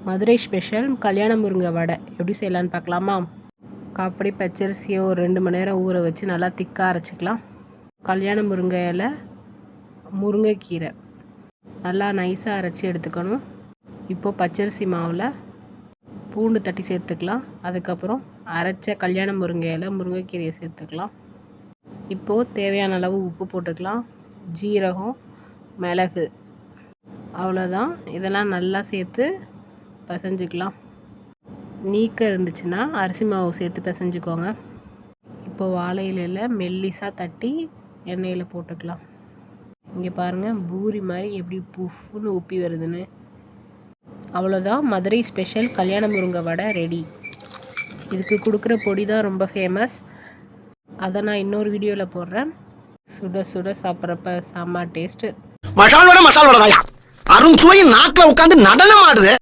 Madurai special கல்யாண முருங்கை வடை எப்படி செய்யலான்னு பார்க்கலாமா? காப்படி பச்சரிசியை ஒரு 2 மணி நேரம் ஊற வச்சு நல்லா திக்காக அரைச்சிக்கலாம். கல்யாண முருங்கை இலை, முருங்கைக்கீரை நல்லா நைஸாக அரைச்சி எடுத்துக்கணும். இப்போது பச்சரிசி மாவில் பூண்டு தட்டி சேர்த்துக்கலாம். அதுக்கப்புறம் அரைச்ச கல்யாண முருங்கை இலை, முருங்கைக்கீரையை சேர்த்துக்கலாம். இப்போது தேவையான அளவு உப்பு போட்டுக்கலாம். ஜீரகம், மிளகு, அவ்வளோதான். இதெல்லாம் நல்லா சேர்த்து பிசைஞ்சிக்கலாம். நீக்கம் இருந்துச்சுன்னா அரிசி மாவு சேர்த்து பிசைஞ்சிக்கோங்க. இப்போ வாழை இலையில் மெல்லிசாக தட்டி எண்ணெயில் போட்டுக்கலாம். இங்கே பாருங்கள், பூரி மாதிரி எப்படி புஃப்னு உப்பி வருதுன்னு. அவ்வளோதான், மதுரை ஸ்பெஷல் கல்யாண முருங்கை வடை ரெடி. இதுக்கு கொடுக்குற பொடி தான் ரொம்ப ஃபேமஸ். அதை நான் இன்னொரு வீடியோவில் போடுறேன். சுட சுட சாப்பிட்றப்ப செம்ம டேஸ்ட்டு. மசால் வடை தாயா, அருண் சுவையின் நாக்கில் உட்காந்து நடனம் ஆடுது.